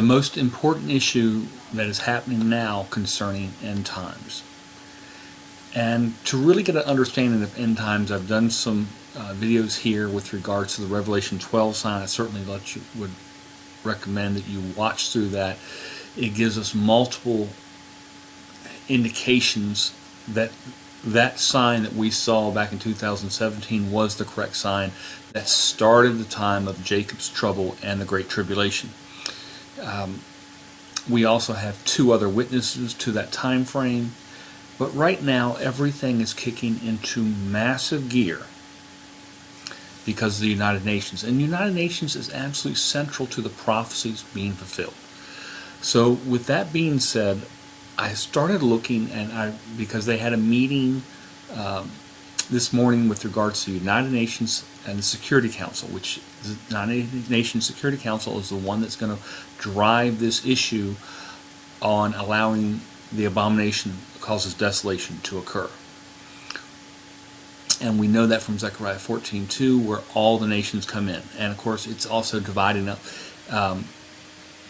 the most important issue that is happening now concerning end times. And to really get an understanding of end times, I've done some videos here with regards to the Revelation 12 sign. I certainly would recommend that you watch through that. It gives us multiple indications that that sign that we saw back in 2017 was the correct sign that started the time of Jacob's trouble and the Great Tribulation. We also have two other witnesses to that time frame, but right now everything is kicking into massive gear because of the United Nations. And the United Nations is absolutely central to the prophecies being fulfilled. So with that being said, I started looking, and because they had a meeting this morning with regards to the United Nations and the Security Council, which the United Nations Security Council is the one that's going to drive this issue on allowing the abomination that causes desolation to occur. And we know that from Zechariah 14:2, where all the nations come in. And of course, it's also dividing up.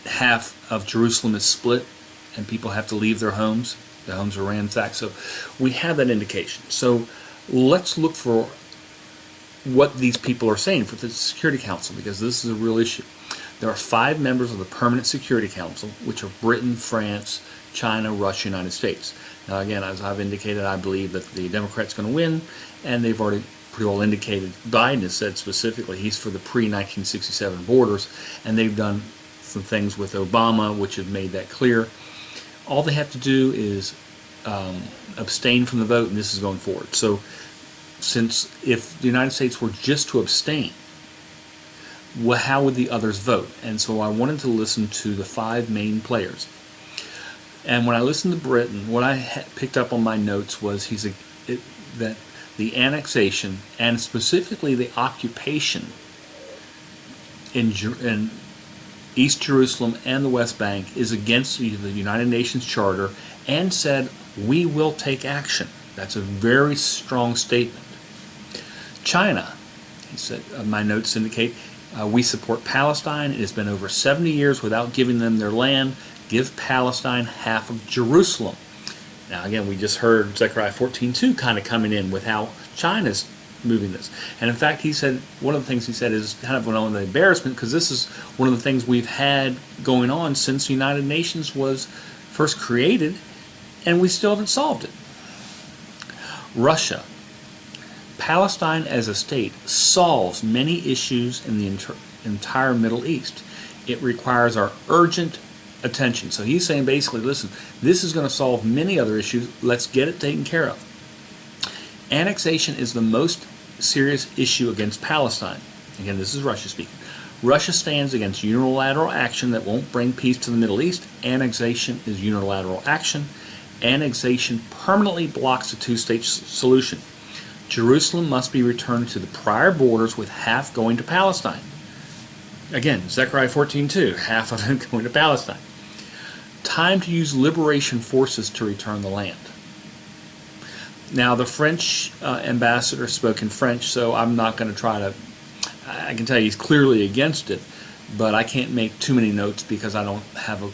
Half of Jerusalem is split, and people have to leave their homes. The homes are ransacked. So we have that indication. So let's look for what these people are saying for the Security Council, because this is a real issue. There are 5 members of the Permanent Security Council, which are Britain, France, China, Russia, United States. Now again, as I've indicated, I believe that the Democrats are going to win, and they've already pretty well indicated, Biden has said specifically he's for the pre-1967 borders, and they've done some things with Obama which have made that clear. All they have to do is abstain from the vote, and this is going forward. So since if the United States were just to abstain, well, how would the others vote? And so I wanted to listen to the 5 main players. And when I listened to Britain, what I picked up on my notes was that the annexation, and specifically the occupation in East Jerusalem and the West Bank, is against the United Nations Charter, and said, we will take action. That's a very strong statement. China, he said, my notes indicate, we support Palestine. It has been over 70 years without giving them their land. Give Palestine half of Jerusalem. Now again, we just heard Zechariah 14:2 kind of coming in with how China's moving this. And in fact, he said, one of the things he said is kind of one of the embarrassment, because this is one of the things we've had going on since the United Nations was first created, and we still haven't solved it. Russia. Palestine as a state solves many issues in the entire Middle East. It requires our urgent attention. So he's saying basically, listen, this is going to solve many other issues. Let's get it taken care of. Annexation is the most serious issue against Palestine. Again, this is Russia speaking. Russia stands against unilateral action that won't bring peace to the Middle East. Annexation is unilateral action. Annexation permanently blocks a two-state solution. Jerusalem must be returned to the prior borders, with half going to Palestine. Again, Zechariah 14:2, half of it going to Palestine. Time to use liberation forces to return the land. Now, the French ambassador spoke in French, so I'm not going to try to... I can tell you he's clearly against it, but I can't make too many notes because I don't have a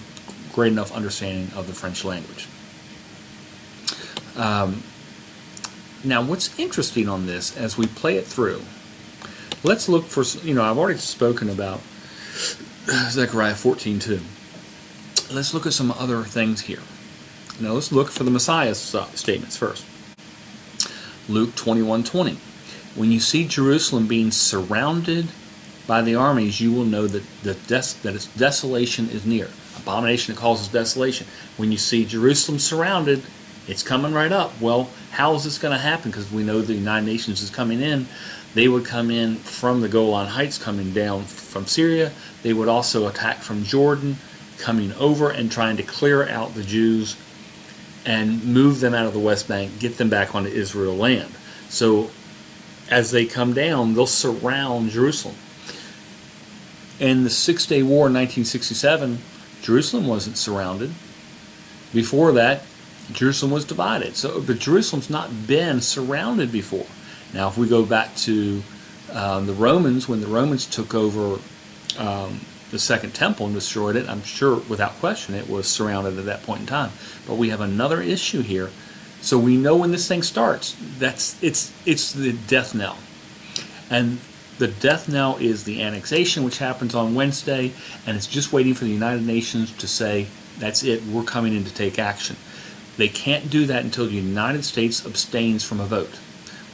great enough understanding of the French language. Now, what's interesting on this, as we play it through, let's look for, I've already spoken about Zechariah 14:2. Let's look at some other things here. Now, let's look for the Messiah's statements first. Luke 21:20. When you see Jerusalem being surrounded by the armies, you will know that its desolation is near. Abomination that causes desolation. When you see Jerusalem surrounded, it's coming right up. Well, how is this going to happen? Because we know the United Nations is coming in. They would come in from the Golan Heights, coming down from Syria. They would also attack from Jordan, coming over and trying to clear out the Jews and move them out of the West Bank, get them back onto Israel land. So as they come down, they'll surround Jerusalem. In the Six-Day War in 1967, Jerusalem wasn't surrounded. Before that, Jerusalem was divided. But Jerusalem's not been surrounded before. Now, if we go back to the Romans, when the Romans took over the second temple and destroyed it, I'm sure without question it was surrounded at that point in time. But we have another issue here. So we know when this thing starts, it's the death knell. And the death knell is the annexation, which happens on Wednesday, and it's just waiting for the United Nations to say, that's it, we're coming in to take action. They can't do that until the United States abstains from a vote,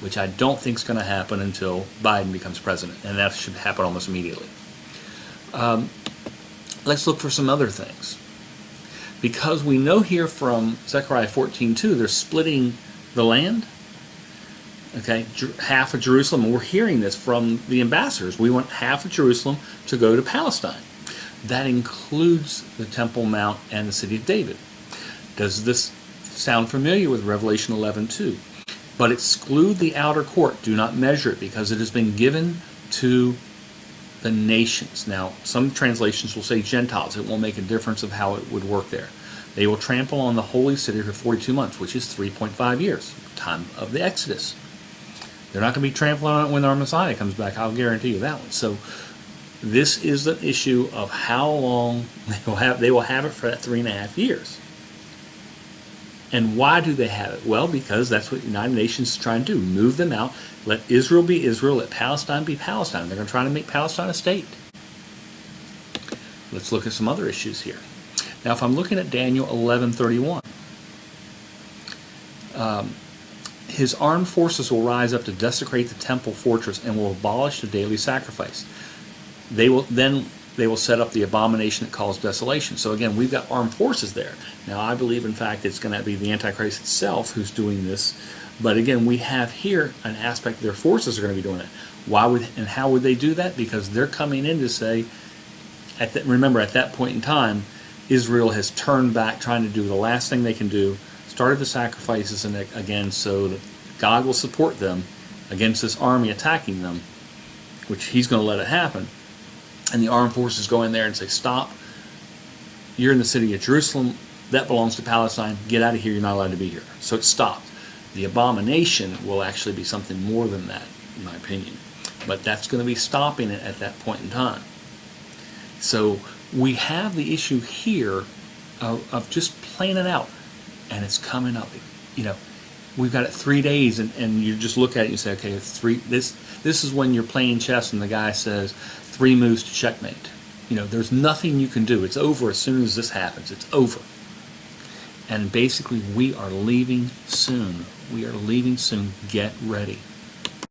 which I don't think is going to happen until Biden becomes president, and that should happen almost immediately. Let's look for some other things. Because we know here from Zechariah 14:2, they're splitting the land. Okay, half of Jerusalem, and we're hearing this from the ambassadors. We want half of Jerusalem to go to Palestine. That includes the Temple Mount and the city of David. Does this sound familiar with Revelation 11:2? But exclude the outer court. Do not measure it, because it has been given to the nations. Now, some translations will say Gentiles. It won't make a difference of how it would work there. They will trample on the holy city for 42 months, which is 3.5 years, time of the Exodus. They're not going to be trampling on it when our Messiah comes back. I'll guarantee you that one. So this is the issue of how long they will have it for that 3.5 years. And why do they have it? Well, because that's what the United Nations is trying to do. Move them out. Let Israel be Israel. Let Palestine be Palestine. They're going to try to make Palestine a state. Let's look at some other issues here. Now, if I'm looking at Daniel 11:31, his armed forces will rise up to desecrate the temple fortress and will abolish the daily sacrifice. They will set up the abomination that calls desolation. So again, we've got armed forces there. Now, I believe, in fact, it's going to be the Antichrist itself who's doing this. But again, we have here an aspect their forces are going to be doing it. Why would and how would they do that? Because they're coming in to say, remember, at that point in time, Israel has turned back, trying to do the last thing they can do, started the sacrifices and again, so that God will support them against this army attacking them, which he's going to let it happen. And the armed forces go in there and say, stop, you're in the city of Jerusalem, that belongs to Palestine, get out of here, you're not allowed to be here. So it's stopped. The abomination will actually be something more than that, in my opinion. But that's going to be stopping it at that point in time. So we have the issue here of just playing it out, and it's coming up. You know, we've got it 3 days, and you just look at it and you say, okay, this is when you're playing chess and the guy says 3 moves to checkmate. You know, there's nothing you can do. It's over as soon as this happens. It's over. And basically, we are leaving soon. We are leaving soon. Get ready.